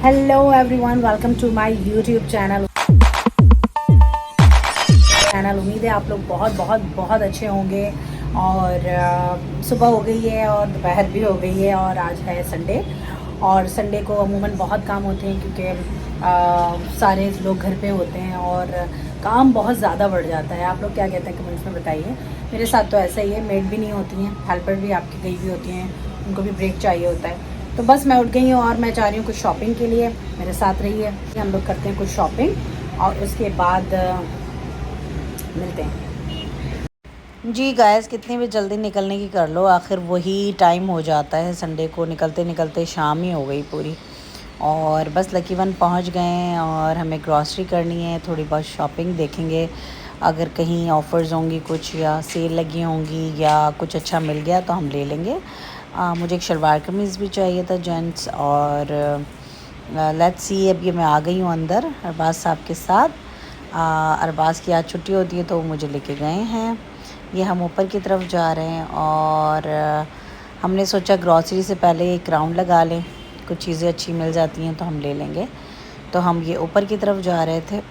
Hello everyone, welcome to my YouTube channel. उम्मीद है आप लोग बहुत बहुत बहुत अच्छे होंगे। और सुबह हो गई है और दोपहर भी हो गई है और आज है संडे। और संडे को अमूमन बहुत काम होते हैं क्योंकि सारे लोग घर पे होते हैं और काम बहुत ज़्यादा बढ़ जाता है। आप लोग क्या कहते हैं कमेंट्स में बताइए। मेरे साथ तो ऐसा ही है, मेड भी नहीं होती हैं, हेल्पर भी आपकी गई भी होती हैं, उनको भी ब्रेक चाहिए होता है। तो बस मैं उठ गई हूँ और मैं जा रही हूँ कुछ शॉपिंग के लिए। मेरे साथ रही है, हम लोग करते हैं कुछ शॉपिंग और उसके बाद मिलते हैं। जी गाइस, कितनी भी जल्दी निकलने की कर लो, आखिर वही टाइम हो जाता है। संडे को निकलते निकलते शाम ही हो गई पूरी। और बस लकी वन पहुंच गए हैं और हमें ग्रॉसरी करनी है, थोड़ी बहुत शॉपिंग देखेंगे। अगर कहीं ऑफ़र्स होंगी कुछ या सेल लगी होंगी या कुछ अच्छा मिल गया तो हम ले लेंगे। मुझे एक शलवार कमीज़ भी चाहिए था जेंट्स। और लेट्स सी, अब ये मैं आ गई हूँ अंदर अरबाज़ साहब के साथ। अरबाज़ की आज छुट्टी होती है तो वो मुझे लेके गए हैं। ये हम ऊपर की तरफ जा रहे हैं और हमने सोचा ग्रॉसरी से पहले एक राउंड लगा लें, कुछ चीज़ें अच्छी मिल जाती हैं तो हम ले लेंगे। तो हम ये ऊपर की तरफ जा रहे थे।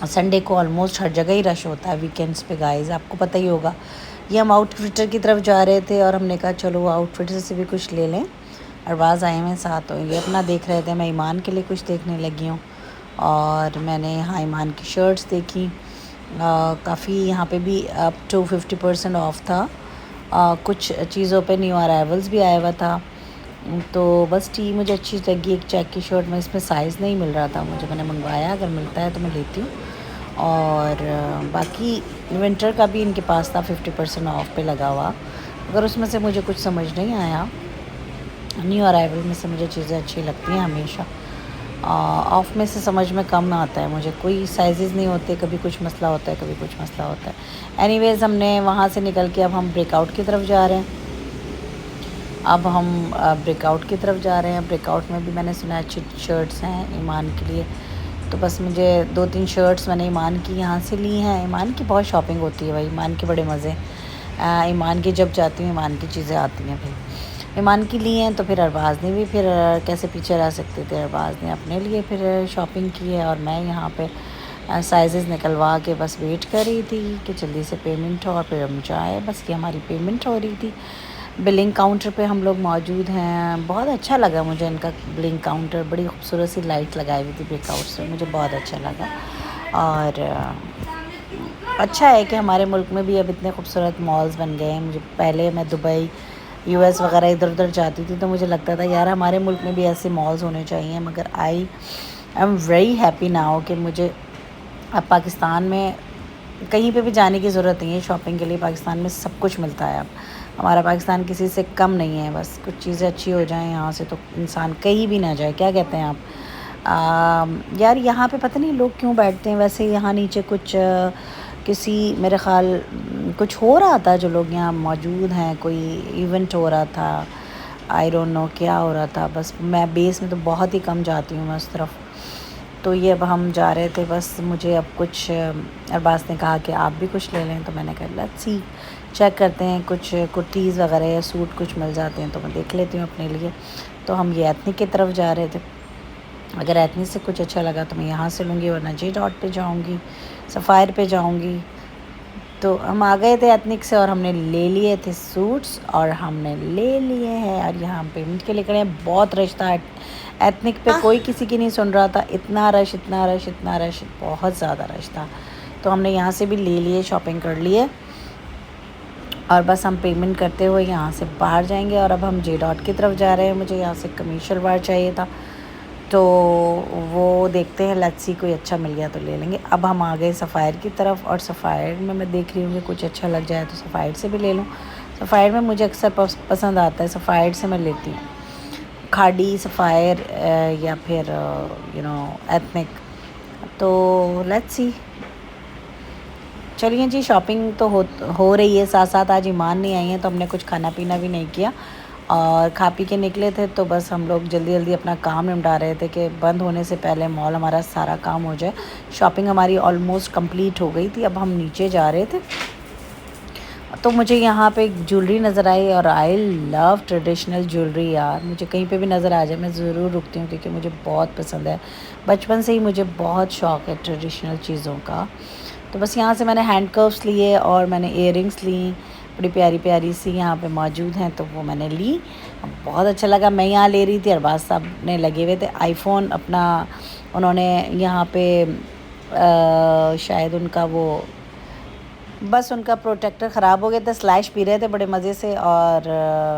संडे को ऑलमोस्ट हर जगह ही रश होता है वीकेंड्स पे गाइस, आपको पता ही होगा। ये हम आउटफिटर की तरफ जा रहे थे और हमने कहा चलो आउटफिटर से भी कुछ ले लें। अरबाज़ आए हुए साथ, तो ये अपना देख रहे थे। मैं ईमान के लिए कुछ देखने लगी हूँ और मैंने यहाँ ईमान की शर्ट्स देखी। काफ़ी यहाँ पे भी अप टू 50% ऑफ था। कुछ चीज़ों पे न्यू अराइवल्स भी आया हुआ था। तो बस टी मुझे अच्छी लगी, एक चेक की शर्ट में, इसमें साइज़ नहीं मिल रहा था मुझे, मैंने मंगवाया, अगर मिलता है तो मैं लेती हूँ। और बाकी विंटर का भी इनके पास था 50% ऑफ पे लगा हुआ। अगर उसमें से मुझे कुछ समझ नहीं आया, न्यू अराइवल में से मुझे चीज़ें अच्छी लगती हैं हमेशा। ऑफ में से समझ में कम आता है मुझे, कोई साइजेस नहीं होते, कभी कुछ मसला होता है कभी कुछ मसला होता है। एनीवेज़, हमने वहाँ से निकल के अब हम ब्रेकआउट की तरफ जा रहे हैं। ब्रेकआउट की तरफ जा रहे हैं। ब्रेकआउट में भी मैंने सुना अच्छी शर्ट्स हैं ईमान के लिए। तो बस मुझे 2-3 शर्ट्स मैंने ईमान की यहाँ से ली हैं। ईमान की बहुत शॉपिंग होती है भाई, ईमान के बड़े मज़े। ईमान की जब जाती हूँ ईमान की चीज़ें आती हैं भाई। ईमान की ली हैं तो फिर अरबाज़ ने भी, फिर कैसे पीछे रह सकते थे, अरबाज़ ने अपने लिए फिर शॉपिंग की है। और मैं यहाँ पे साइज़ेस निकलवा के बस वेट कर रही थी कि जल्दी से पेमेंट हो और फिर हम जाए। बस ये हमारी पेमेंट हो रही थी। बिलिंग काउंटर पे हम लोग मौजूद हैं। बहुत अच्छा लगा मुझे इनका बिलिंग काउंटर, बड़ी खूबसूरत सी लाइट लगाई हुई थी ब्रेकआउट से, मुझे बहुत अच्छा लगा। और अच्छा है कि हमारे मुल्क में भी अब इतने खूबसूरत मॉल्स बन गए हैं। मुझे पहले, मैं दुबई, यूएस वगैरह इधर उधर जाती थी तो मुझे लगता था यार हमारे मुल्क में भी ऐसे मॉल्स होने चाहिए। मगर I am very happy now कि मुझे अब पाकिस्तान में कहीं पे भी जाने की ज़रूरत नहीं है शॉपिंग के लिए। पाकिस्तान में सब कुछ मिलता है अब। हमारा पाकिस्तान किसी से कम नहीं है। बस कुछ चीज़ें अच्छी हो जाएं यहाँ से तो इंसान कहीं भी ना जाए। क्या कहते हैं आप? यार यहाँ पे पता नहीं लोग क्यों बैठते हैं। वैसे यहाँ नीचे कुछ किसी, मेरे ख़्याल कुछ हो रहा था, जो लोग यहाँ मौजूद हैं, कोई इवेंट हो रहा था, आई डोंट नो क्या हो रहा था। बस मैं बेस में तो बहुत ही कम जाती हूँ मैं उस तरफ। तो ये अब हम जा रहे थे। बस मुझे अब कुछ, अरबाज़ ने कहा कि आप भी कुछ ले लें, तो मैंने कहा लेट्स सी, चेक करते हैं कुछ कुर्तीज़ वगैरह या सूट कुछ मिल जाते हैं तो मैं देख लेती हूँ अपने लिए। तो हम ये एथनिक की तरफ जा रहे थे। अगर एथनिक से कुछ अच्छा लगा तो मैं यहाँ से लूँगी, वरना जे डॉट पे जाऊँगी, सफ़ायर पे जाऊँगी। तो हम आ गए थे एथनिक से और हमने ले लिए थे सूट्स और हमने ले लिए हैं। और यहाँ हम पेमेंट के लिए खड़े हैं। बहुत रश था एथनिक पे, कोई किसी की नहीं सुन रहा था। इतना रश, इतना रश, इतना रश, बहुत ज़्यादा रश था। तो हमने यहाँ से भी ले लिए, शॉपिंग कर लिए और बस हम पेमेंट करते हुए यहाँ से बाहर जाएंगे। और अब हम जे डॉट की तरफ जा रहे हैं। मुझे यहाँ से कमीज शलवार चाहिए था तो वो देखते हैं, लेट्स सी, कोई अच्छा मिल गया तो ले लेंगे। अब हम आ गए सफ़ायर की तरफ और सफ़ायर में मैं देख रही हूँ कि कुछ अच्छा लग जाए तो सफ़ायर से भी ले लूँ। सफ़ायर में मुझे अक्सर पसंद आता है, सफ़ायर से मैं लेती हूँ। खाड़ी, सफ़ायर या फिर एथनिक। तो लेट्स सी, चलिए जी, शॉपिंग तो हो रही है। साथ साथ आज ईमान नहीं आई हैं तो हमने कुछ खाना पीना भी नहीं किया और खा पी के निकले थे। तो बस हम लोग जल्दी जल्दी अपना काम निपटा रहे थे कि बंद होने से पहले मॉल हमारा सारा काम हो जाए। शॉपिंग हमारी ऑलमोस्ट कंप्लीट हो गई थी। अब हम नीचे जा रहे थे तो मुझे यहाँ पे ज्वेलरी नज़र आई और आई लव ट्रेडिशनल ज्वेलरी यार। मुझे कहीं पे भी नज़र आ जाए मैं ज़रूर रुकती हूँ क्योंकि मुझे बहुत पसंद है। बचपन से ही मुझे बहुत शौक़ है ट्रेडिशनल चीज़ों का। तो बस यहाँ से मैंने हैंड कर्व्स लिए और मैंने इयररिंग्स ली, बड़ी प्यारी प्यारी सी यहाँ पे मौजूद हैं, तो वो मैंने ली। बहुत अच्छा लगा। मैं यहाँ ले रही थी, अरबाज साहब ने लगे हुए थे आईफोन अपना, उन्होंने यहाँ पे शायद उनका वो बस उनका प्रोटेक्टर ख़राब हो गया था। स्लैश पी रहे थे बड़े मज़े से और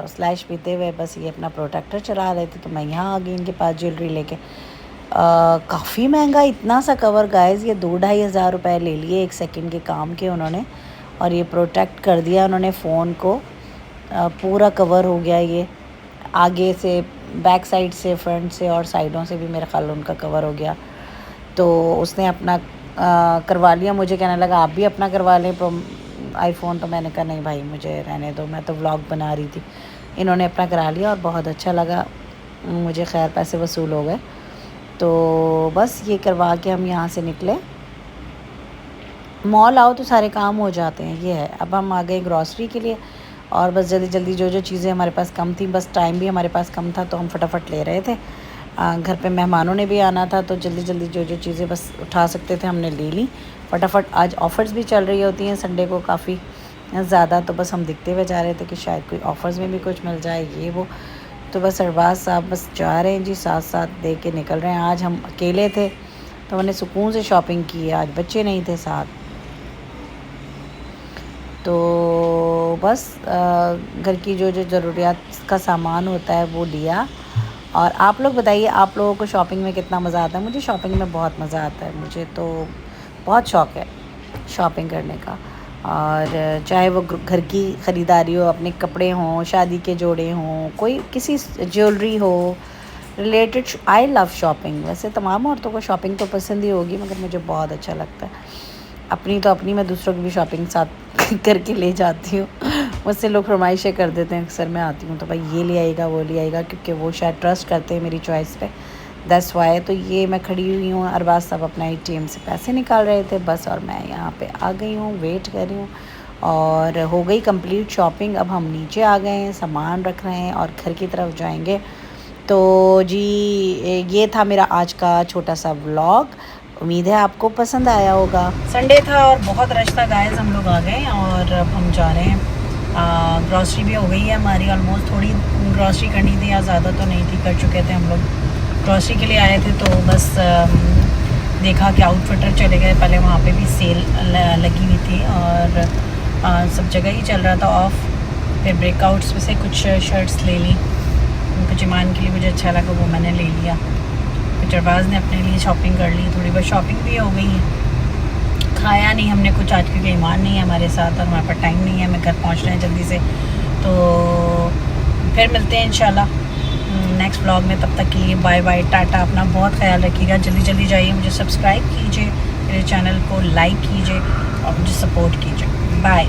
स्लैश पीते हुए बस ये अपना प्रोटेक्टर चला रहे थे। तो मैं यहाँ आ गई इनके पास ज्वेलरी लेके। काफ़ी महंगा इतना सा कवर गाइस, ये 2-2.5 हज़ार रुपये ले लिए 1 सेकंड के काम के उन्होंने, और ये प्रोटेक्ट कर दिया उन्होंने फ़ोन को। पूरा कवर हो गया ये, आगे से, बैक साइड से, फ्रंट से और साइडों से भी मेरा ख्याल उनका कवर हो गया। तो उसने अपना करवा लिया। मुझे कहने लगा आप भी अपना करवा लें आईफोन। तो मैंने कहा नहीं भाई मुझे रहने दो, मैं तो व्लॉग बना रही थी। इन्होंने अपना करा लिया और बहुत अच्छा लगा मुझे। खैर पैसे वसूल हो गए। तो बस ये करवा के हम यहाँ से निकले। मॉल आओ तो सारे काम हो जाते हैं, ये है। अब हम आ गए ग्रॉसरी के लिए और बस जल्दी जल्दी जो जो चीज़ें हमारे पास कम थी, बस टाइम भी हमारे पास कम था तो हम फटाफट ले रहे थे। घर पे मेहमानों ने भी आना था तो जल्दी जल्दी जो जो चीज़ें बस उठा सकते थे हमने ले ली फटाफट। आज ऑफ़र्स भी चल रही होती हैं संडे को काफ़ी ज़्यादा, तो बस हम देखते हुए जा रहे थे कि शायद कोई ऑफ़र्स में भी कुछ मिल जाए ये वो। तो बस अरबाज साहब बस जा रहे हैं जी, साथ साथ दे के निकल रहे हैं। आज हम अकेले थे तो मैंने सुकून से शॉपिंग की है, आज बच्चे नहीं थे साथ। तो बस घर की जो जो ज़रूरियात का सामान होता है वो लिया। और आप लोग बताइए आप लोगों को शॉपिंग में कितना मज़ा आता है? मुझे शॉपिंग में बहुत मज़ा आता है, मुझे तो बहुत शौक़ है शॉपिंग करने का। और चाहे वो घर की ख़रीदारी हो, अपने कपड़े हों, शादी के जोड़े हों, कोई किसी ज्वेलरी हो रिलेटेड, आई लव शॉपिंग। वैसे तमाम औरतों को शॉपिंग तो पसंद ही होगी मगर मुझे बहुत अच्छा लगता है। अपनी तो अपनी, मैं दूसरों की भी शॉपिंग साथ करके ले जाती हूँ। मुझसे लोग फरमाइशें कर देते हैं, अक्सर मैं आती हूँ तो भाई ये ले आएगा वो ले आएगा, क्योंकि वो शायद ट्रस्ट करते हैं मेरी चॉइस पे, दैट्स वाई। तो ये मैं खड़ी हुई हूँ, अरबाज साहब अपना ATM से पैसे निकाल रहे थे बस, और मैं यहाँ पे आ गई हूँ, वेट कर रही हूँ और हो गई कंप्लीट शॉपिंग। अब हम नीचे आ गए हैं, सामान रख रहे हैं और घर की तरफ जाएंगे। तो जी ये था मेरा आज का छोटा सा व्लॉग, उम्मीद है आपको पसंद आया होगा। संडे था और बहुत रश था गाइस, हम लोग आ गए और अब हम जा रहे हैं। ग्रॉसरी भी हो गई है हमारी ऑलमोस्ट। थोड़ी ग्रॉसरी करनी थी या ज़्यादा तो नहीं थी, कर चुके थे हम लोग। ग्रॉसरी के लिए आए थे तो बस देखा कि आउटफिटर चले गए, पहले वहाँ पे भी सेल लगी हुई थी और सब जगह ही चल रहा था ऑफ। फिर ब्रेकआउट्स में से कुछ शर्ट्स ले ली, कुछ ईमान के लिए मुझे अच्छा लगा वो मैंने ले लिया। कुछ अरबाज ने अपने लिए शॉपिंग कर ली, थोड़ी बहुत शॉपिंग भी हो गई। खाया नहीं हमने कुछ आज क्योंकि ईमान नहीं है हमारे साथ और हमारे पास टाइम नहीं है, हमें घर पहुंचना है जल्दी से। तो फिर मिलते हैं इंशाल्लाह नेक्स्ट व्लॉग में। तब तक के लिए बाय बाय, टाटा। अपना बहुत ख्याल रखिएगा, जल्दी जल्दी जाइए, मुझे सब्सक्राइब कीजिए, मेरे चैनल को लाइक कीजिए और मुझे सपोर्ट कीजिए। बाय।